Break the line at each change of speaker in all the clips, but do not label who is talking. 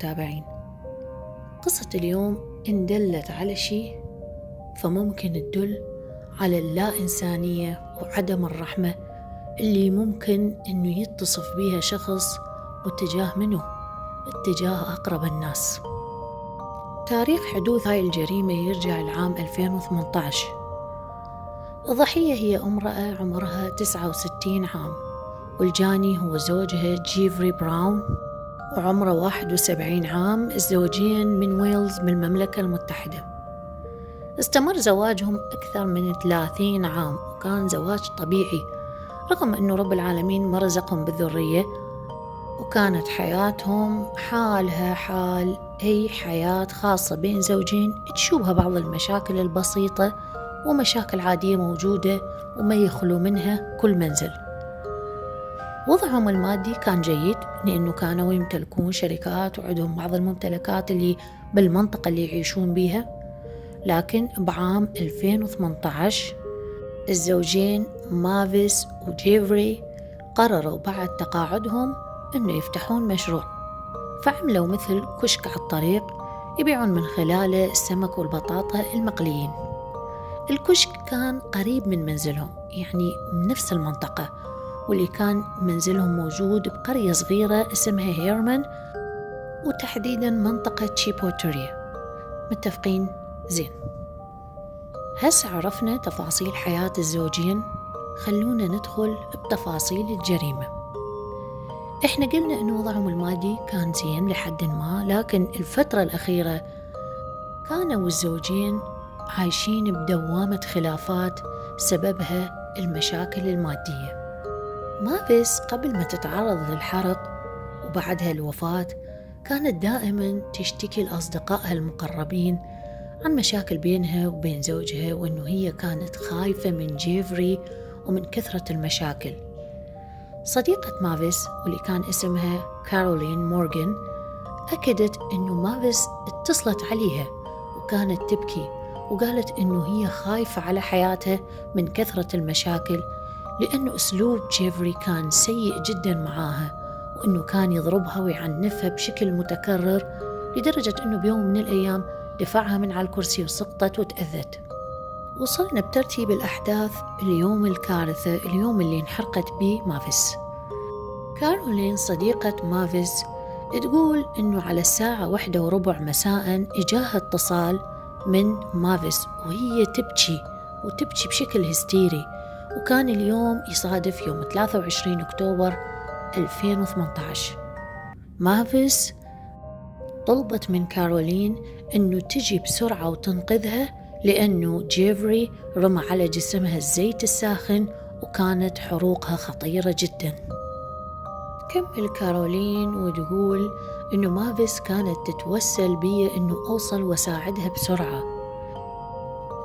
المتابعين، قصة اليوم إن دلت على شيء فممكن تدل على اللا إنسانية وعدم الرحمة اللي ممكن إنه يتصف بيها شخص واتجاه منه اتجاه أقرب الناس. تاريخ حدوث هاي الجريمة يرجع العام 2018. الضحية هي امرأة عمرها 69 عام، والجاني هو زوجها جيفري براون وعمره 71 عام، الزوجين من ويلز من المملكة المتحدة. استمر زواجهم أكثر من 30 عام، وكان زواج طبيعي رغم أنه رب العالمين ما رزقهم بالذرية، وكانت حياتهم حالها حال أي حياة خاصة بين زوجين تشوبها بعض المشاكل البسيطة ومشاكل عادية موجودة وما يخلو منها كل منزل. وضعهم المادي كان جيد لأنه كانوا يمتلكون شركات وعندهم بعض الممتلكات اللي بالمنطقة اللي يعيشون بيها. لكن بعام 2018 الزوجين مافيس وجيفري قرروا بعد تقاعدهم أنه يفتحون مشروع، فعملوا مثل كشك على الطريق يبيعون من خلاله السمك والبطاطا المقليين. الكشك كان قريب من منزلهم، يعني من نفس المنطقة، واللي كان منزلهم موجود بقرية صغيرة اسمها هيرمان، وتحديدا منطقة شيبوتوريا. متفقين؟ زين. هسه عرفنا تفاصيل حياة الزوجين، خلونا ندخل بتفاصيل الجريمة. احنا قلنا انه وضعهم المادي كان زين لحد ما، لكن الفترة الأخيرة كانوا الزوجين عايشين بدوامة خلافات سببها المشاكل المادية. مافيس قبل ما تتعرض للحرق وبعدها الوفاة كانت دائما تشتكي لأصدقائها المقربين عن مشاكل بينها وبين زوجها، وأنه هي كانت خايفة من جيفري ومن كثرة المشاكل. صديقة مافيس واللي كان اسمها كارولين مورغان أكدت أنه مافيس اتصلت عليها وكانت تبكي، وقالت أنه هي خايفة على حياتها من كثرة المشاكل، لأنه أسلوب جيفري كان سيء جدا معاها، وأنه كان يضربها ويعنفها بشكل متكرر، لدرجة أنه بيوم من الأيام دفعها من على الكرسي وسقطت وتأذت. وصلنا بترتيب الأحداث اليوم الكارثة، اليوم اللي انحرقت به مافيس. كارولين صديقة مافيس تقول أنه على الساعة 1:15 مساء إجاها اتصال من مافيس وهي تبكي بشكل هستيري، وكان اليوم يصادف يوم 23 أكتوبر 2018. مافيس طلبت من كارولين أنه تجي بسرعة وتنقذها، لأنه جيفري رمى على جسمها الزيت الساخن وكانت حروقها خطيرة جدا. كمل كارولين وتقول أنه مافيس كانت تتوسل بي أنه أوصل وساعدها بسرعة.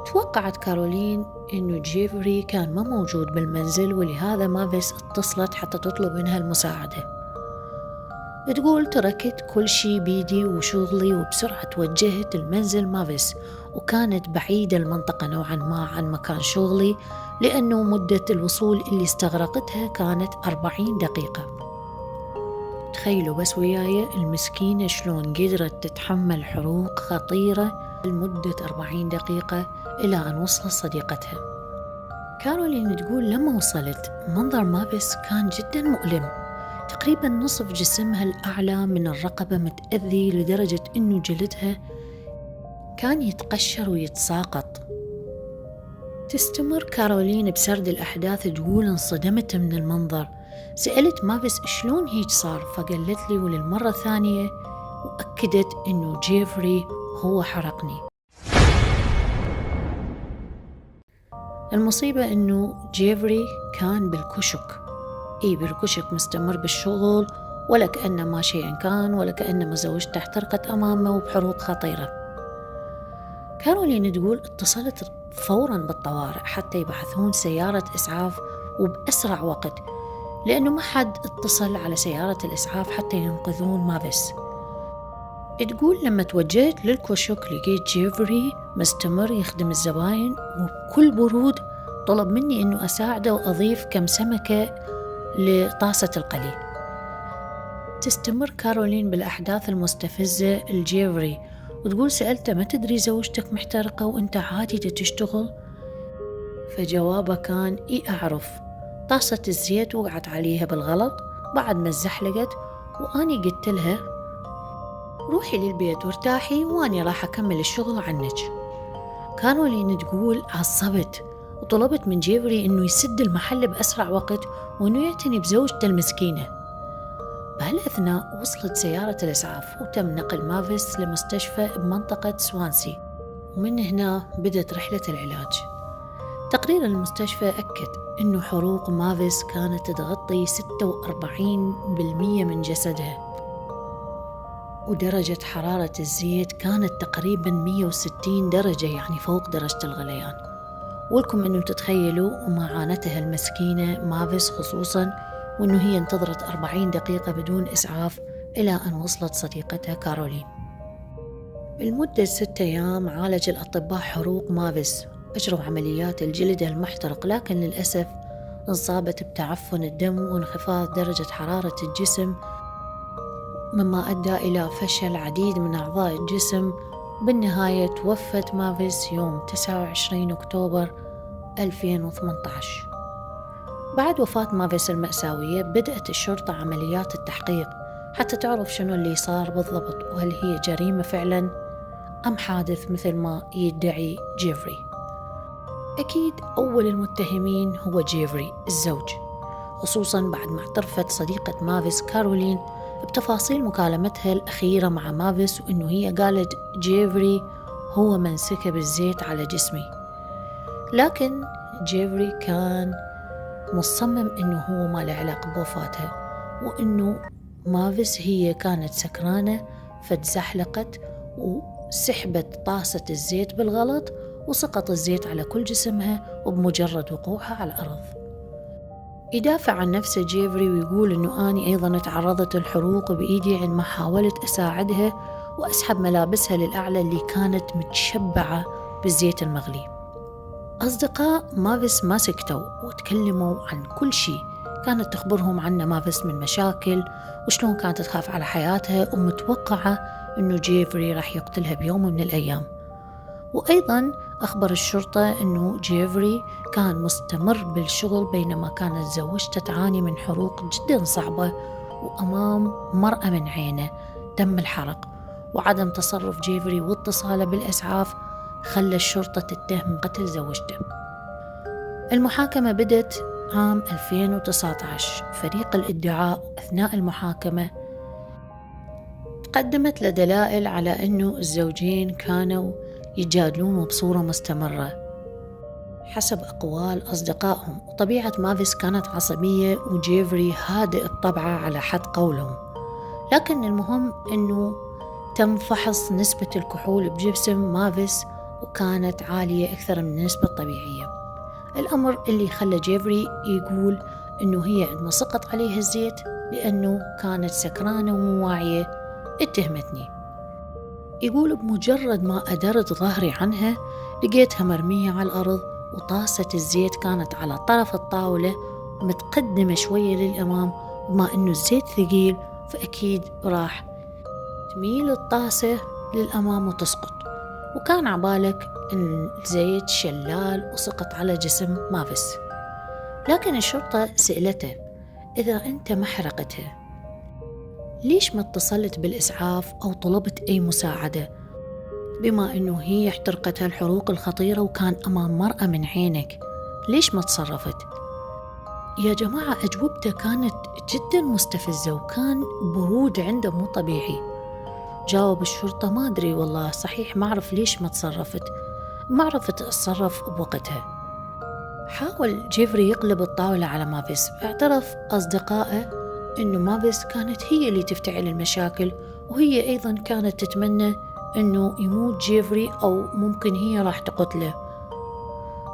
توقعت كارولين أنه جيفري كان ما موجود بالمنزل، ولهذا مافيس اتصلت حتى تطلب منها المساعدة. تقول تركت كل شي بيدي وشغلي وبسرعة توجهت المنزل مافيس، وكانت بعيدة المنطقة نوعا ما عن مكان شغلي، لأنه مدة الوصول اللي استغرقتها كانت 40 دقيقة. تخيلوا بس وياي المسكينة شلون قدرت تتحمل حروق خطيرة لمدة 40 دقيقة إلى أن وصلت صديقتها. كارولين تقول لما وصلت منظر مافيس كان جدا مؤلم، تقريبا نصف جسمها الأعلى من الرقبة متأذي لدرجة أنه جلدها كان يتقشر ويتساقط. تستمر كارولين بسرد الأحداث، تقول انصدمت من المنظر. سألت مافيس شلون هيك صار، فقالت لي وللمرة الثانية وأكدت أنه جيفري هو حرقني. المصيبة أنه جيفري كان بالكشك، بالكشك مستمر بالشغل، ولا كأن ما شيء كان، ولا كأن ما زوجته احترقت أمامه وبحروق خطيرة. كارولين تقول اتصلت فورا بالطوارئ حتى يبعثون سيارة إسعاف وبأسرع وقت، لأنه ما حد اتصل على سيارة الإسعاف حتى ينقذون مافيس. تقول لما توجهت للكشك لقيت جيفري مستمر يخدم الزباين، وبكل برود طلب مني أنه أساعده وأضيف كم سمكة لطاسة القلي. تستمر كارولين بالأحداث المستفزة لجيفري وتقول سألته ما تدري زوجتك محترقة وانت عادي تشتغل؟ فجوابه كان أعرف، طاسة الزيت وقعت عليها بالغلط بعد ما اتزحلقت وأني قلت لها روحي للبيت وارتاحي وأني راح أكمل الشغل عنك. كارولين تقول عصبت وطلبت من جيفري إنه يسد المحل بأسرع وقت وإنه يعتني بزوجته المسكينة. بهالأثناء وصلت سيارة الإسعاف وتم نقل مافيس لمستشفى بمنطقة سوانسي، ومن هنا بدت رحلة العلاج. تقرير المستشفى أكد إنه حروق مافيس كانت تغطي 46% من جسدها، ودرجة حرارة الزيت كانت تقريبا 160 درجة، يعني فوق درجة الغليان. ولكم إنه تتخيلوا معاناتها المسكينة مافيس خصوصا، وإنه هي انتظرت 40 دقيقة بدون إسعاف إلى أن وصلت صديقتها كارولين. لمدة 6 أيام عالج الأطباء حروق مافيس، أجروا عمليات الجلد المحترق، لكن للأسف انصابت بتعفن الدم وانخفاض درجة حرارة الجسم، مما أدى إلى فشل عديد من أعضاء الجسم. بالنهاية توفت مافيس يوم 29 أكتوبر 2018. بعد وفاة مافيس المأساوية بدأت الشرطة عمليات التحقيق حتى تعرف شنو اللي صار بالضبط، وهل هي جريمة فعلا أم حادث مثل ما يدعي جيفري. أكيد أول المتهمين هو جيفري الزوج، خصوصا بعد ما اعترفت صديقة مافيس كارولين بتفاصيل مكالمتها الأخيرة مع مافيس، وإنه هي قالت جيفري هو من سكب الزيت على جسمي. لكن جيفري كان مصمم إنه هو ما له علاقة بوفاتها، وإنه مافيس هي كانت سكرانة فتزحلقت وسحبت طاسة الزيت بالغلط وسقط الزيت على كل جسمها وبمجرد وقوعها على الأرض. يدافع عن نفسه جيفري ويقول إنه أني أيضا تعرضت للحروق بإيدي عندما حاولت أساعدها وأسحب ملابسها للأعلى اللي كانت متشبعة بالزيت المغلي. أصدقاء مافيس ما سكتوا وتكلموا عن كل شيء كانت تخبرهم عنه مافيس من مشاكل وشلون كانت تخاف على حياتها ومتوقعة إنه جيفري راح يقتلها بيوم من الأيام. وأيضا أخبر الشرطة أنه جيفري كان مستمر بالشغل بينما كانت زوجته تعاني من حروق جدا صعبة، وأمام مرأة من عينه تم الحرق، وعدم تصرف جيفري واتصاله بالإسعاف خلى الشرطة تتهم قتل زوجته. المحاكمة بدت عام 2019. فريق الادعاء أثناء المحاكمة قدمت له دلائل على أنه الزوجين كانوا يجادلون بصورة مستمرة حسب أقوال أصدقائهم، وطبيعة مافيس كانت عصبية وجيفري هادئ بطبعه على حد قولهم. لكن المهم أنه تم فحص نسبة الكحول بجسم مافيس وكانت عالية أكثر من النسبة الطبيعية، الأمر اللي خلى جيفري يقول أنه هي عندما سقط عليها الزيت لأنه كانت سكرانة ومو واعية اتهمتني. يقول بمجرد ما أدرت ظهري عنها لقيتها مرمية على الأرض وطاسة الزيت كانت على طرف الطاولة متقدمة شوية للأمام، وما أنه الزيت ثقيل فأكيد راح تميل الطاسة للأمام وتسقط، وكان عبالك أن الزيت شلال وسقط على جسم مافيس. لكن الشرطة سألته إذا أنت ما حرقتها ليش ما اتصلت بالإسعاف أو طلبت أي مساعدة، بما أنه هي احترقتها الحروق الخطيرة وكان أمام مرأة من عينك، ليش ما تصرفت؟ يا جماعة أجوبته كانت جدا مستفزة وكان برود عنده مو طبيعي. جاوب الشرطة ما أدري والله صحيح ما أعرف ليش ما تصرفت، ما عرفت أتصرف بوقتها. حاول جيفري يقلب الطاولة على مافيس، اعترف أصدقائه إنه مافيس كانت هي اللي تفتعل المشاكل، وهي أيضا كانت تتمنى إنه يموت جيفري أو ممكن هي راح تقتله.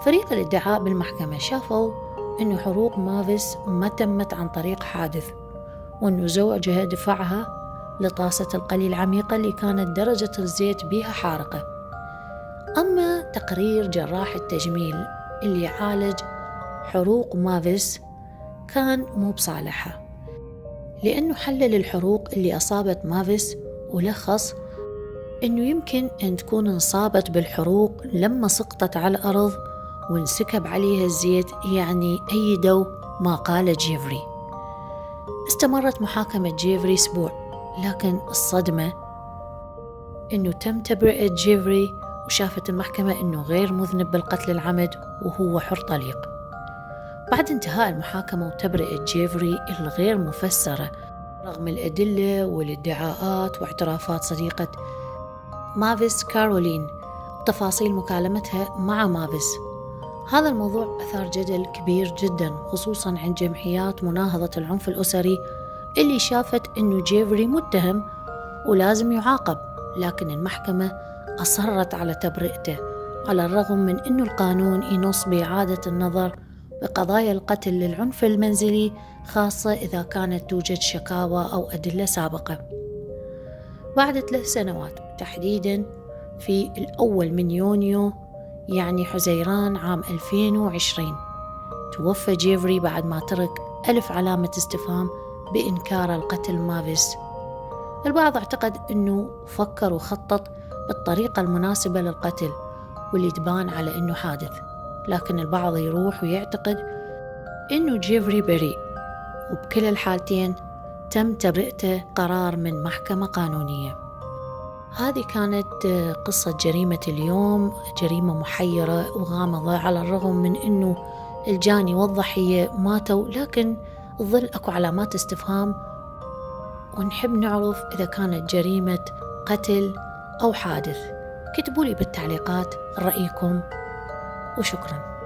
فريق الادعاء بالمحكمة شافوا إنه حروق مافيس ما تمت عن طريق حادث، وإنه زوجها دفعها لطاسة القلي العميقة اللي كانت درجة الزيت بها حارقة. أما تقرير جراح التجميل اللي عالج حروق مافيس كان مو بصالحها، لأنه حلل الحروق اللي أصابت مافيس ولخص أنه يمكن أن تكون انصابت بالحروق لما سقطت على الأرض وانسكب عليها الزيت، يعني أيدوا ما قال جيفري. استمرت محاكمة جيفري أسبوع، لكن الصدمة أنه تم تبرئة جيفري، وشافت المحكمة أنه غير مذنب بالقتل العمد وهو حر طليق. بعد انتهاء المحاكمة وتبرئة جيفري الغير مفسرة رغم الأدلة والادعاءات واعترافات صديقة مافيس كارولين وتفاصيل مكالمتها مع مافيس، هذا الموضوع أثار جدل كبير جدا، خصوصا عند جمعيات مناهضة العنف الأسري اللي شافت أنه جيفري متهم ولازم يعاقب، لكن المحكمة أصرت على تبرئته على الرغم من أنه القانون ينص بإعادة النظر بقضايا القتل للعنف المنزلي، خاصة إذا كانت توجد شكاوى أو أدلة سابقة. بعد 3 سنوات تحديدا في 1 يونيو يعني حزيران عام 2020 توفى جيفري بعد ما ترك 1000 علامة استفهام بإنكار القتل مافيس. البعض اعتقد أنه فكر وخطط بالطريقة المناسبة للقتل واللي تبان على أنه حادث، لكن البعض يروح ويعتقد أنه جيفري بريء، وبكل الحالتين تم تبرئته قرار من محكمة قانونية. هذه كانت قصة جريمة اليوم، جريمة محيرة وغامضة على الرغم من أنه الجاني والضحية ماتوا، لكن ظل أكو علامات استفهام، ونحب نعرف إذا كانت جريمة قتل أو حادث. كتبوا لي بالتعليقات رأيكم، وشكراً.